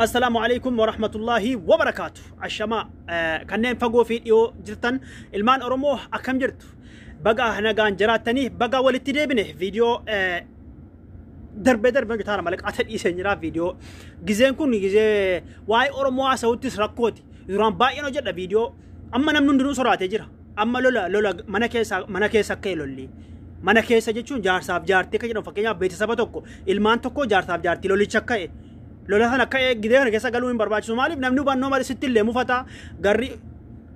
السلام عليكم ورحمة الله وبركاته. الشماء كنين فقو فيديو جرتن المان أرموه أكم جرت بقى هنا كان جراتني بقى ولتدي بنه فيديو درب جتارا ملك أتد إيسنجرا فيديو جزين كوني جزء واي أرموه سوتي سرقوتي يران باينو جدا فيديو أما نمن دون سرعة تجرا أما لولا منكيسا كيلولي mana keessa jechuun jaarsaaf jaartii akka jedhamu fakkeenyaaf beeksisa tokko ilmaan tokko jaarsaaf jaartii lolicha ka'e lola sana ka'e gidee kana keessa galuu hin barbaachisu maaliif namni hubannoo malee sitti illee mufata garri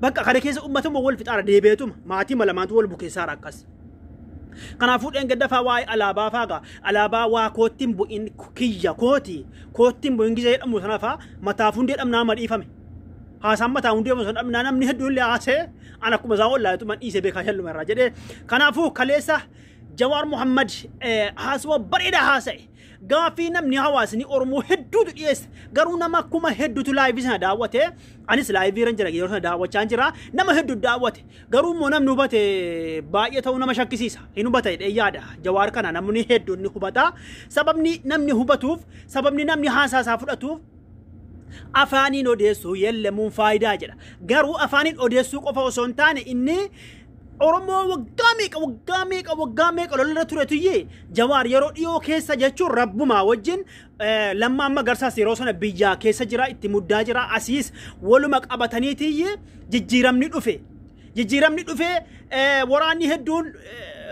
bakka kana keessa uummatuma wal fixaara deebeetuma maatii malamaantu wal bukeessaara akkas kanaafuu dheengaddafa waa'ee alaabaa faaga alaabaa waa koottiin bu'in kiyya koottiin bu'in gizee jedhamu sana faa mataaf hundee dhamnaa madhiifame haasaan mataa hundee sun dhamnaa namni hedduun illee haasee أنا كم زاول لا تمن إيسى بكاشل مرة جدي كنافو كليسة جوار محمد حاسوا بريدة حاسي قافينا من هواسني أرمو هدو يس قرونا ما كم هدو تلاعب بسنا دعوته أنيس لاعب رنجرا يروح دعوة شانجرا نما هدو دعوته قرو منا نوبته باية تونا مشاكسيسا هنوبته يادا جوار كنا نمني هدو نخبتا سببني نمني هبتوف سببني نمني حاسا سافرتوف أفاني نوديسو يلي من فايدة جدا قروا أفاني نوديسو قفا سنتاني إني أرمو وقاميك لولا تريتوية جوار يرو يو كيسا جاتشو ربو ما وجن لما ما قرسا سيروسنا بيجا كيسا جرا اتمودا جرا أسيس ولو مك أبتانيتي جيجيرم ندوفي وراني هدون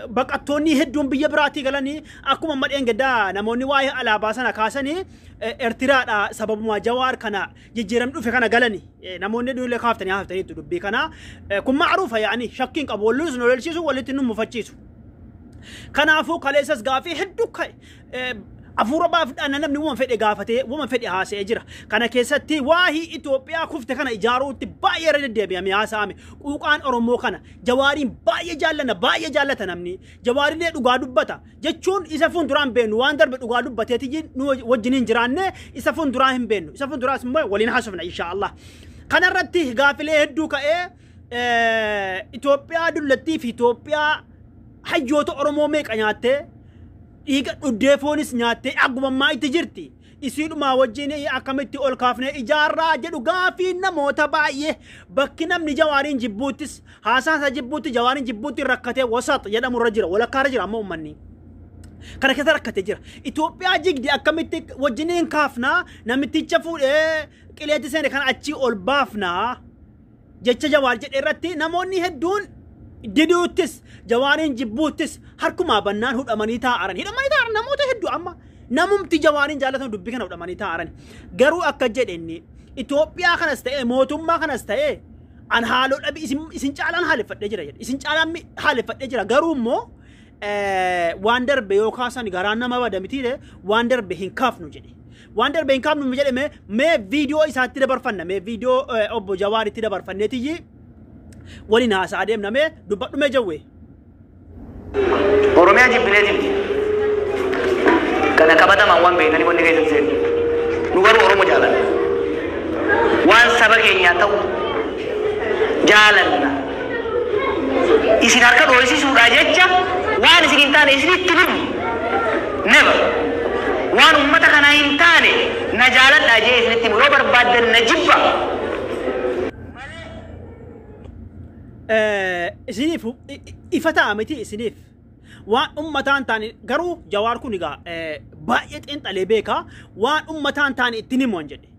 بقتوني هدون بيبراتي قالني أكو محمد إنجدا نموني واي على باسنا كاسني ارتراء سبب ما جوار كنا جيجيرم ندوفي كنا قالني نموني دون اللي خافتني تدبي كنا كم معروفة يعني شاكين قبولوز نولشيسو ولتنو مفتشيسو كنا فوق ليسس قافي هدوك أفورا بافد أنا نبني ومن فدي قافته ومن فدي هاسي أجرا كنا كيستي واهي إثيوبيا كفته كنا إجارو تباية رد بيا ميا سامي وكان أرمو كنا جوارين باية جالة نمني جوارين ليه تقعدوا بتا جتشون إسافون دران بينو واندر بتقعدوا بتا تيجي نو وجنين جرانه إسافون دران بينو إسافون دران سموه ولين حسبنا إن شاء الله كنا ردتي قافله هدوك إثيوبيا دولتي في إثيوبيا حجوتو أرمو ميك أنياته إيجا وديفونيس نياتي أقوم ما يتجرتي يصير ما وجيني أكملتي أول كافنة إيجار جدو قافي نموت بايه بكنا من جوارين جبوتس حاسان جبوتي جوارين جبوتي ركته وسط يدا مرجرة ولا كارجرة ما أمني كنا كذا ركته جرا إثيوبيا جيك أكملتي وجيني كافنا نمتي تشوفوا كلية سنة كان أشي أول بافنا جت جوار جت إرتي نموني هدون ديدوتس جوارين جبوتس هركما بنان هود أمانيتا عرن هيدا أمانيتا عرن نموت هدو أما نموم تجوارين جالتهم دبيكنا هود أمانيتا عرن قروا أكجد إني إثيوبيا خنستة موتهم ما خنستة عن حالو أبي اسم جالان حالة فتجرا اسم جالان حالة فتجرا قروا مو واندر بيوكاسان قرانا ما بدا متيره واندر بهنكاف نجدي واندر بهنكاف نجدي ما فيديو إسات تدا برفنا ما فيديو أبو جواري تدا برفنا تيجي ولينا سعديم نامه دبّت ما جوّي. أوروميا جبلة دي. كنا كبدا ما وان بينني بندي كيسن سين. نقول أورومو جالن. وان سبك ينياتو جالن. إسنارك دوري سوق أجتّا وان إسكنتان إسني تلوم. never. وان أمتا كنا إنتاني نجالن أجي إسني تلوم روبر بعد نجيبا. سنيف إفتاة متي سنيف وان تاني قرو جواركو نيجا بايت انت اللي بيكا وان تاني تنمون جدي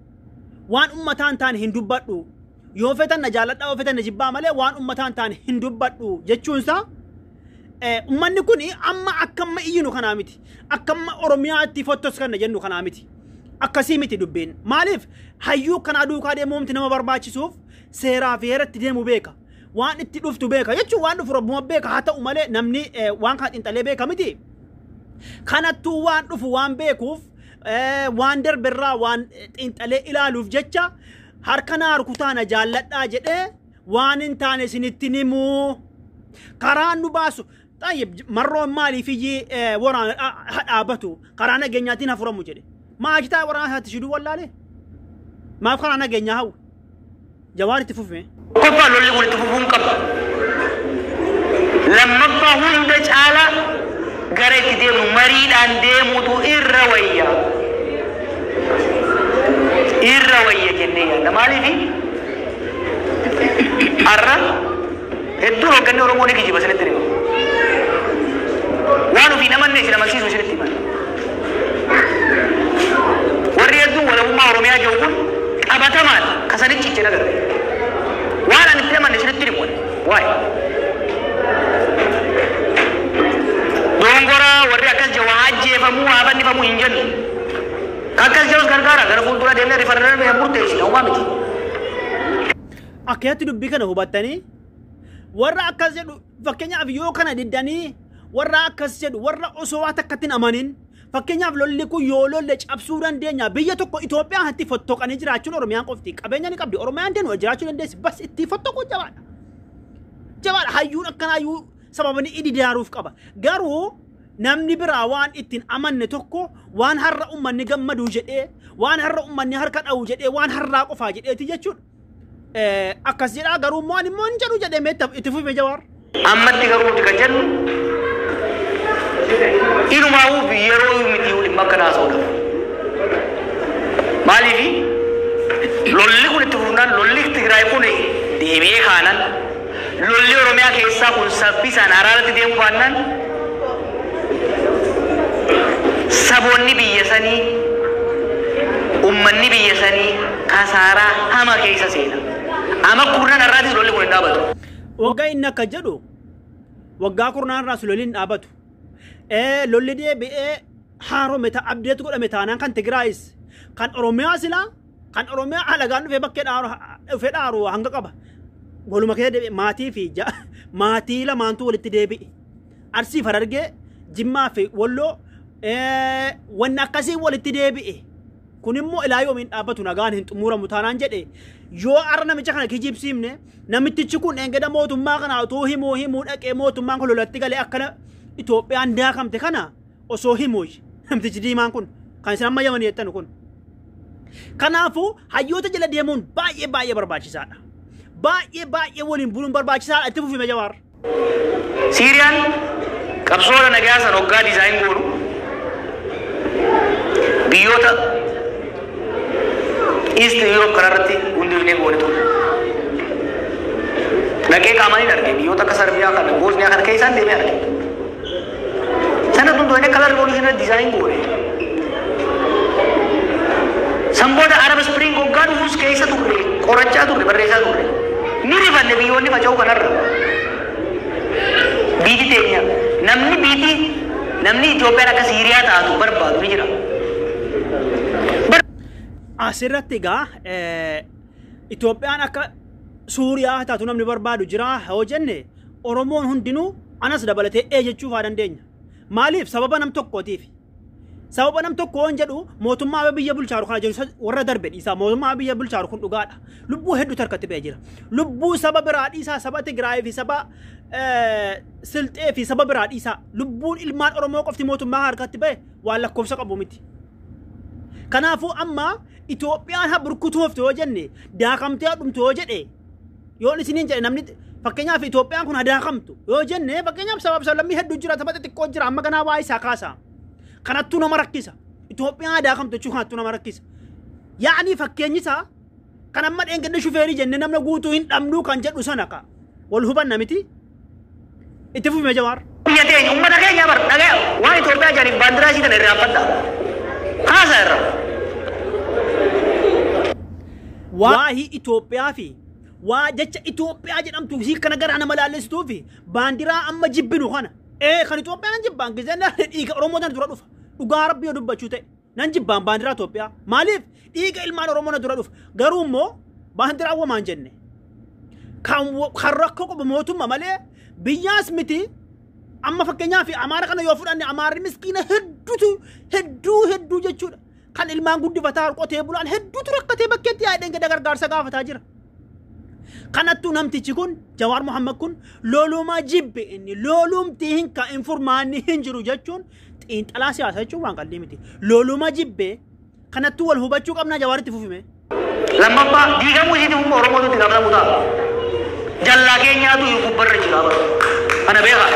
وان تاني هندوباتو يوفتن نجالت أو فتن نجيبا ماله وان تاني هندوباتو جتشونسا أمني كوني أما أكم إينو خنامتي أكم أوروميا تيفوتوس كنا جنو خنامتي أكسيمتي دبين مالف هيو كنا دو كادي مومتي نما برباچي سوف سيرا فيرت تديمو بيكا وان اتدفت بيكا يجو وان فربما بيكا حتى أمالي نمني وان كانت انتالي بيكا متي كانت تو وان رفو وان بيكوف وان در برا وان انتالي إلا لوف جتشا هاركنا ركوتانا جالتنا جده وان انتاني سنتنمو كاران نباسو طيب مرو مالي فيجي وران آبتو كارانا جنياتنا فرمو جده ما اجتا وران هاتشدو ولا ليه ما فكرانا جنياهو جواري تفوفي كفا لولي ولي تفوفون كبا لما باهون دج على غريت ديمو مريد عن ديمو تو إرويا irra wayya jennee yaadna maaliifi har'a hedduu hoogganni Oromoo ni kijiba isinitti hima waan ofii namanne isin amansiisu isinitti hima warri hedduun walabummaa Oromiyaa jiru kun qabatamaan kasanitti cichee nagarre waan ani itti namanne isinitti himu waay dongora warri akkas jawa ajjeefamuu haafannifamuu hin jennu akkas jawus gargaara gara fuuldura deemnee rifarraan murteessina uumaa miti. Akkatti dubbii kana hubattanii warra akkas jedhu fakkeenyaaf yoo kana diddanii warra akkas jedhu warra osoo waan takkattiin amanin fakkeenyaaf lolli kun yoo lolle cabsuu dandeenya biyya tokko Itoophiyaa hatti fottoqanii jiraachuun Oromiyaan qofti qabeenya ni qabdi Oromiyaan deenu jiraachuu dandeessi bas itti fottoquu jabaadha jabaadha hayyuun akkanaa hayyuu sababni idi daaruuf qaba garuu namni biraa waan ittiin amanne tokko waan har'a ummanni gammadu jedhee waan har'a ummanni harka dha'u jedhee waan har'aa qofaa jedheeti jechuudha. Akkas jedhaa garuu maan immoo hin jedhu jedhee meettaaf itti fufe Jawaar. Ammatti garuu kan jennu inumaa'uuf yeroo miti dhimma akkanaa soodhaaf. Maaliifi lolli kun itti fufnaan lolli Tigraay kun deebi'ee kaanan lolli Oromiyaa keessaa kun saffisaan araarratti deemuu baannaan saboonni biyya sanii ummanni biyya sanii kasaaraa hama keessa seena. Ama kurnan irraatis lolli kun hin dhaabatu. Waggaa inni akka jedhu waggaa kurnaan irraas lolli hin dhaabatu. Lolli deebi'ee haarome ta'a abdeetu godhame taanaan kan Tigraayis kan Oromiyaa silaa kan Oromiyaa alagaan dhufee bakkee dhaaru hanga qaba. Goluma kee deebi'e maatii fi maatii lamaantu walitti deebi'e. Arsii Harargee Jimmaa fi Walloo wanni akkasii walitti deebi'e. Kun immoo ilaa yoomiin dhaabbatu nagaan hin xumuramu taanaan jedhe yoo arra namicha kana kijibsiifne namitichi kun engeda mootummaa kana otoo himuu dhaqee mootummaan kun lolatti galee akkana Itoophiyaan daakamte kana osoo himuu namtichi diimaan kun kan isin amma yamanii jettan kun. Kanaafuu hayyoota jala deemuun baay'ee barbaachisaadha. Baay'ee waliin buluun barbaachisaadha itti fufime Jawaar. Siiriyaan qabsoora nagaa san hoggaa dizaayin godhu biyyoota East Europe kanarratti hundeefnee goone ture. Naqee qaamanii arge biyyoota akka Sarbiyaa kana Boosniyaa kana keessaan deemee arge. Sana tuntuune kalar revolution dizaayin goone. Samboota Arab Spring hoggaa dhufuus keessa turre qorachaa turre barreessaa turre. Ni rifanne biyyoonni faca'uu kanarra. Biiti teenya namni Itoophiyaan akka Siiriyaa taatu barbaadu ni jira. Asirratti egaa Itoophiyaan akka Suuriyaa taatu namni barbaadu jira yoo jenne Oromoon hundinuu anas dabalatee jechuu faa dandeenya. Maaliif sababa nam tokkootiif. Sababa nam tokkoon jedhu mootummaa biyya bulchaaru kana jedhu warra darbe dhiisaa mootummaa biyya bulchaaru kun dhugaadha. Lubbuu hedduu tarkatti ba'ee jira. Lubbuu saba biraa dhiisaa saba Tigraay fi saba Silxee fi saba biraa dhiisaa lubbuun ilmaan Oromoo qofti mootummaa harkatti ba'e waan lakkoofsa qabu miti. Kanaafuu amma Itoophiyaan burkutoofte yoo jenne daakamtee dhumtu yoo jedhe yoo isiniin jedhe namni fakkeenyaaf Itoophiyaan kun daakamtu yoo jenne fakkeenyaaf sabab lammii hedduu jira tapha xixiqqoo jira amma ganaa waa isaa kaasa. Kanattuu nama rakkisa. Itoophiyaan daakamtu jechuun kanattuu nama rakkisa. Yaa'anii fakkeenyisaa kan amma dheengadde shufeerii jenne namna guutuu hin dhabnuu kan jedhu sana ka wal hubanna miti. Itti fufime Jawaar. Biyya teenya uummata keenya bar dhagaya waan Itoophiyaa jedhaniif baandiraa isii kana irraanfadha. Haasa irra. Waa'ee Itoophiyaa fi waa jecha Itoophiyaa jedhamtu sii kana garaa nama laallistuu fi baandiraa amma jibbinu kana. Kan Itoophiyaan jibbaan gizeen dhiiga Oromoo dura dhufa. Dhugaa Rabbii dubbachuu ta'e nan jibbaan baandiraa Itoophiyaa. Maaliif dhiiga ilmaan Oromoo dura dhufa. Garuu immoo baandiraa wamaan jenne. Kan rakkoo qabu mootummaa malee biyyaas miti. Amma fakkeenyaaf Amaara kana yoo fudhanne Amaarri miskiina hedduu jechuudha. Kan ilmaan guddifataa qotee bulaan hedduutu rakkatee bakkeetti yaa'ee gargaarsa gaafataa jira. Kanattuu namtichi kun Jawaar Mohammad kun lolumaa jibbe inni lolumti hin ka informaanni hin jiru jechuun xiinxalaa siyaasaa jechuun waan qalbii miti. Lolumaa jibbe kanattuu wal hubachuu qabnaa Jawaaritti fufime. Lammaffaa diigamuu isiitti humna Oromootu itti gaafatamu ta'a. Jallaa keenyaatu gubbarra jira bara. Kana beekaa.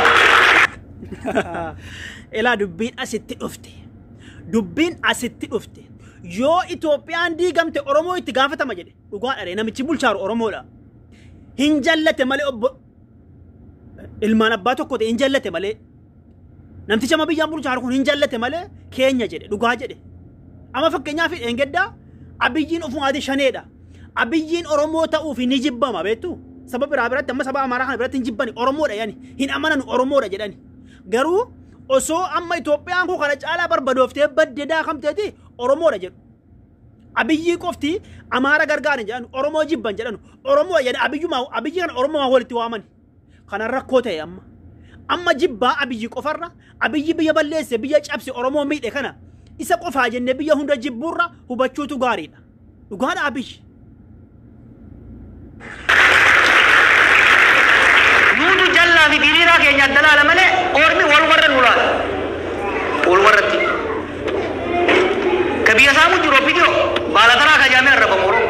Elaa dubbiin asitti dhufte. Dubbiin asitti dhufte. yoo Itoophiyaan diigamte Oromoo itti gaafatama jedhe dhugaa dharee namichi bulchaaru Oromoodha hin jallate malee obbo ilmaan abbaa tokko ta'e hin jallate malee namticha ma biyyaan bulchaaru kun hin jallate malee keenya jedhe dhugaa jedhe amma fakkeenyaaf dheengaddaa abiyyiin ofumaati shaneedha abiyyiin Oromoo ta'uuf ni jibbama beektu sababa biraa biratti amma sababa Amaaraa kana biratti hin jibbani Oromoodha yani hin amanan Oromoodha jedhani garuu osoo amma Itoophiyaan ko kana caalaa barbadooftee baddeedaa kamteeti Oromoodha jedhu abiyyii qofti Amaara gargaaran jedhan Oromoo jibban jedhan Oromoo yani abiyyi kana Oromoo walitti waaman kana rakkoo ta'e amma jibbaa abiyyi qofarra abiyyi biyya balleesse biyya cabse Oromoo miidhe kana isa qofaa jenne biyya hunda jibbuurra hubachuutu gaariidha dhugaadha abiyyi nuutu jallaa fi diriiraa keenya dalaala malee ormi wal warra nulaala wal warratti ka biyya saamu jiru biyyo baala taraa ka jaamee arraba moro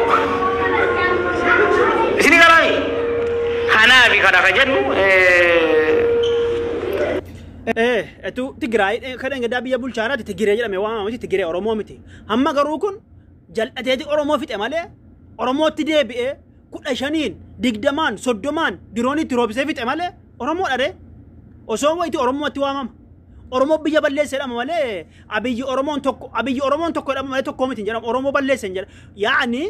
isini garaami kanaa fi kana ka jennu etu Tigraay kadhan gadaa biyya bulchaaraati Tigree jedhame waamamati Tigree Oromoo miti amma garuu kun jal'ateeti Oromoo fixe malee Oromootti deebi'ee 15 digdamaan soddomaan diroonitti roobisee fixe malee Oromoo dhare osoo wayti Oromootti waamama Oromoo biyya balleesseedha malee abiyyi Oromoon tokko jedhama malee tokko miti jedhama Oromoo balleessan jedha yaani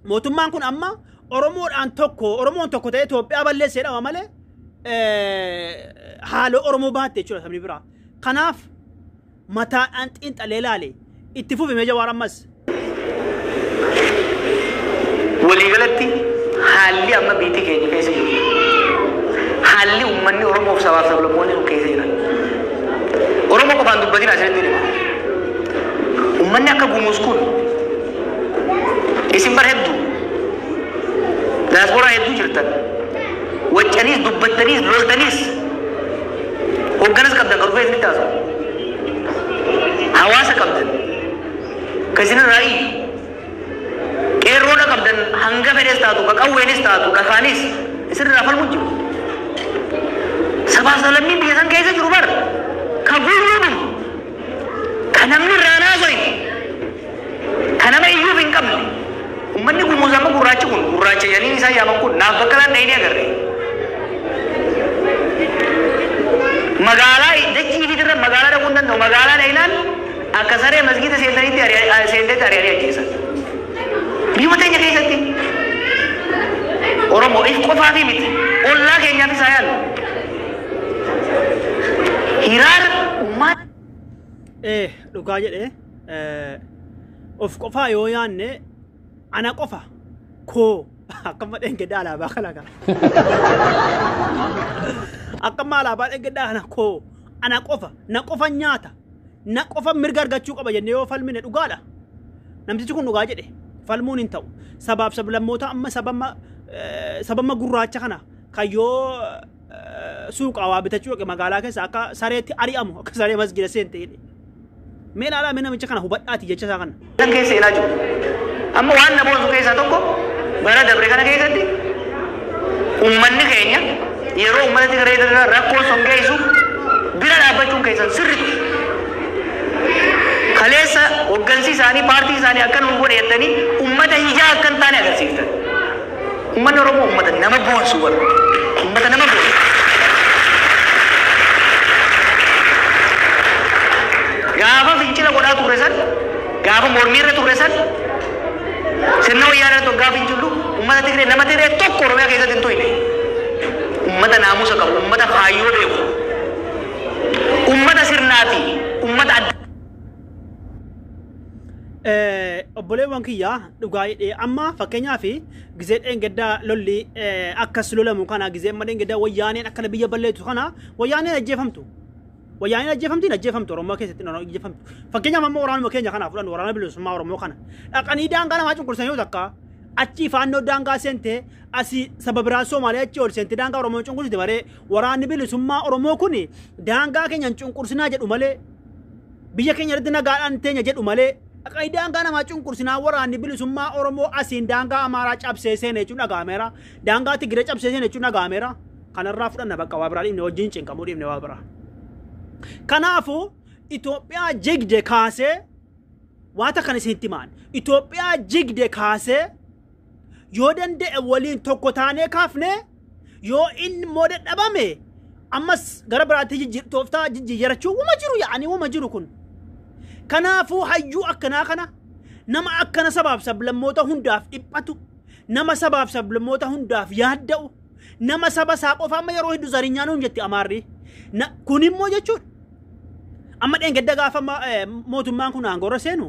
mootummaan kun amma Oromoon tokko ta'ee Itoophiyaa balleesseedha malee haaloo Oromoo baatte jechuudha sabni biraa kanaaf mataadhaan xiinxalee ilaale itti fufime Jawaar ammas waliigalatti haalli amma biitii keenya keessa jiru haalli uummanni Oromoof sabaaf sablammoonni sun keessa jiran Oromoo qofaan dubbatiin asirratti dhima uummanni akka gumuus kun isin bara hedduu daasporaa hedduu jirtan waccaniis dubbattaniis loltaniis hoogganas qabdan kan dhufee isinitti haasa'u hawaasa qabdan ka isin irraa iyyu qeerroodha qabdan hanga fedhes taatu ka qawweenis taatu ka kaanis isinirraa falmu jiru sabaa sablammiin biyya san keessa jiru bar ka gurruudhum ka namni irraa naasoyin ka nama iyyuuf hin qabne ummanni gumuus amma gurraachi kun gurraacha yaniin isaa yaaman kun naaf bakka laan dhayinii agarre magaalaa dachii fitirra magaalaa dhaquun danda'u magaalaa dhaynaan akka saree masgiida seentanitti seentetti ari'anii ajjeesan biyya teenya keessatti Oromoo if qofaa fi miti ollaa keenyaaf isaa yaadu hiraar ummaan dhugaa jedhe of qofaa yoo yaanne ana qofa koo akkama dhengeddaa alaabaa kalaqa akkama alaabaa dhengeddaa ana koo ana qofa na qofa nyaata na qofa mirga argachuu qaba jennee yoo falmine dhugaadha namtichi kun dhugaa jedhe falmuun hin ta'u sabaaf sablammoota amma sabama gurraacha kana kayyoo suuqa waa bitachuu yookiin magaalaa keessa akka sareetti ari'amu akka saree masgida seente jedhe mee ilaalaa mee namicha kana hubadhaati jecha isaa kana. Kan keessa ilaa jiru amma waan na boonsu keessaa tokko bara dabre kana keessatti uummanni keenya yeroo uummata Tigree rakkoo son geessu bira dhaabbachuun keessan sirritu. Kaleessa hooggansi isaanii paartii isaanii akkan godhe jettanii uummata hijaa akkan taane agarsiiftan. Uummanni Oromoo uummata nama boonsu warra uummata nama boonsu. Gaafa fincila godhaa turre san gaafa mormiirra turre san sirna wayyaanaa tokko gaafa fincilu uummata Tigree nama Tigree tokko Oromiyaa keessatti hin to'ine. Uummata naamusa qabu uummata faayyoo beeku uummata sirnaati uummata adda. Obboleewwan kiyyaa dhugaa jedhee amma fakkeenyaaf gizee dheengaddaa lolli akkas lolamu kana gizee amma dheengaddaa wayyaaneen akkana biyya balleetu kana wayyaaneen ajjeefamtu Oromoo keessatti ajjeefamtu fakkeenyaaf amma waraanuma keenya kana fudhannu waraana bilisummaa Oromoo kana dhaqanii daangaa namaa cunqursanii yoo takka achi faannoo daangaa seente asii sababa biraa Somaaliyaa achi ol seente daangaa Oromoo cunqursite malee waraanni bilisummaa Oromoo kun daangaa keenya cunqursinaa jedhu malee biyya keenya irratti nagaadhaan teenya jedhu malee Qaidaan kana macun kursinaa waraanni bilisummaa Oromoo asiin daangaa Amaaraa cabsee seenee jechuun dhagaameera. Daangaa Tigree cabsee seenee jechuun dhagaameera. Kanarraa fudhanna bakka waa biraa dhibne wajjin cinqamuu dhibne waa biraa. Kanaafuu Itoophiyaa jigde kaasee waata kana isintti maan Itoophiyaa jigde kaasee yoo danda'e waliin tokko taanee kaafne yoo inni mooda dhabame ammas gara biraatti tooftaa jijjiirachuu wama jiru yaani wama jiru kun kanaafuu hayyuu akkanaa kana nama akkana sabaaf sablammoota hundaaf dhiphatu nama sabaaf sablammoota hundaaf yaadda'u nama saba isaa qofa amma yeroo hedduu zarinyaan hun jetti amaarri kun immoo jechuudha amma dhengedda gaafa mootummaan kun aangoorra seenu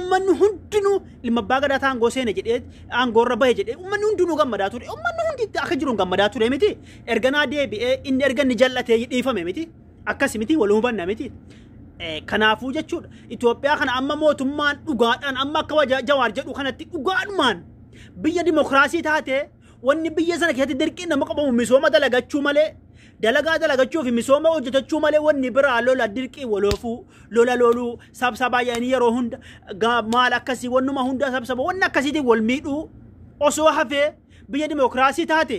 ummanni hundinuu ilma abbaa gadaa aangoo seene jedhee aangoorra bahe jedhee ummanni hundinuu gammadaa ture ummanni hundi akka jiruun gammadaa ture miti erganaa deebi'ee inni erganni jallatee dhiifame miti akkas miti wal hubanna miti kanaafuu jechuudha Itoophiyaa kana amma mootummaan dhugaadhaan amma akka Jawaar jedhu kanatti dhugaadhumaan biyya dimokiraasii taate wanni biyya sana keessatti dirqiin nama qabamu misooma dalagachuu malee dalagaa dalagachuu fi misooma hojjetachuu malee wanni biraa lola dirqii waloofuu lola loluu sabsabaa yaanii yeroo hunda maal akkasii wannuma hunda sabsaba wanni akkasiitiin wal miidhuu osoo hafee biyya dimokiraasii taate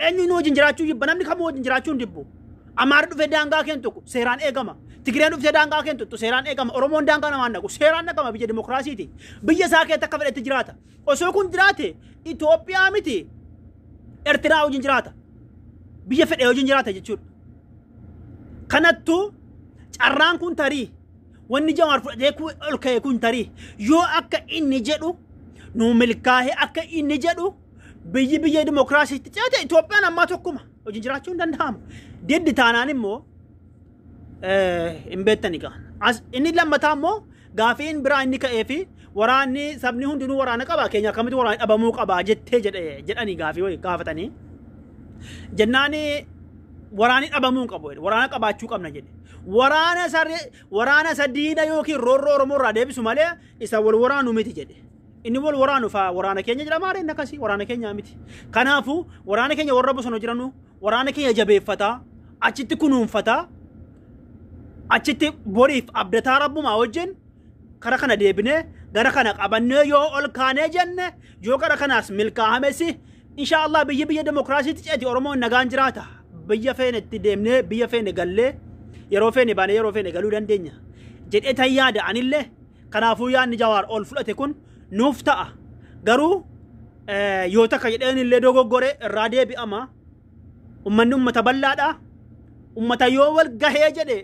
eenyuun wajjin jiraachuu jibba namni kamuu wajjin jiraachuu hin dibbu Amaar dhufee daangaa kennu tokko seeraan eegama Tigireen dhufee daangaa kennu tokko seeraan eegama Oromoon daangaa namaan naqu seeraan naqama biyya dimokiraasiiti biyya isaa keessatti akka fedhetti jiraata osoo kun jiraate Itoophiyaa miti Eertiraa wajjin jiraata biyya fedhe wajjin jiraata jechuudha kanattu carraan kun tarii wanni Jawaar fudhatee ol ka'e kun tarii yoo akka inni jedhu nu milkaa'ee akka inni jedhu biyya dimokiraasiitti ceete Itoophiyaan ammaa tokkuma wajjin jiraachuu hin danda'amu deddi taanaan immoo hin beektani gaa inni lammataa immoo gaafiin biraa inni ka'ee fi waraanni sabni hundinuu waraana qaba keenya akkamitti waraana dhabamuu qaba jettee jedhanii gaafii way gaafatanii jennaani waraani dhabamuu qabu waraana qabaachuu qabna jedhe waraana sadiina yookiin roorroo Oromoo irraa deebisu malee isa wal waraanu miti jedhe inni wal waraanu fa waraana keenya jedhama maareen akkasii waraana keenya miti kanaafuu waraana keenya warra bosona jiranu waraana keenya jabeeffataa achitti kunuunfataa achitti boriif abdataa rabbumaa wajjin kara kana deebinee gara kana qabannee yoo ol kaanee jenne yoo gara kanaas milkaa'amesi inshallah biyya demokraasiitti ceeti Oromoon nagaan jiraata biyya feenetti deemnee biyya feene gallee yeroo feene baanee yeroo feene galuu dandeenya jedhee tayyaada anillee kanaafuu yaanni Jawaar ol fudhate kun nuuf ta'a garuu yoo takka jedheen illee dogoggore irraa deebi'ama ummanni ummata bal'aadha ummata yoo wal gahee jedhe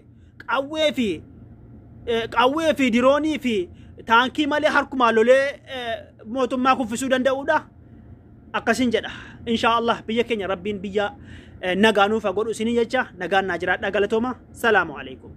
qawwee fi diroonii fi taankii malee harkumaa lolee mootummaa kuffisuu danda'uudha akkasin jedha inshallah biyya keenya rabbiin biyya nagaanuuf godhu isin jecha nagaan naa jiraadha galatooma salaamu alaykum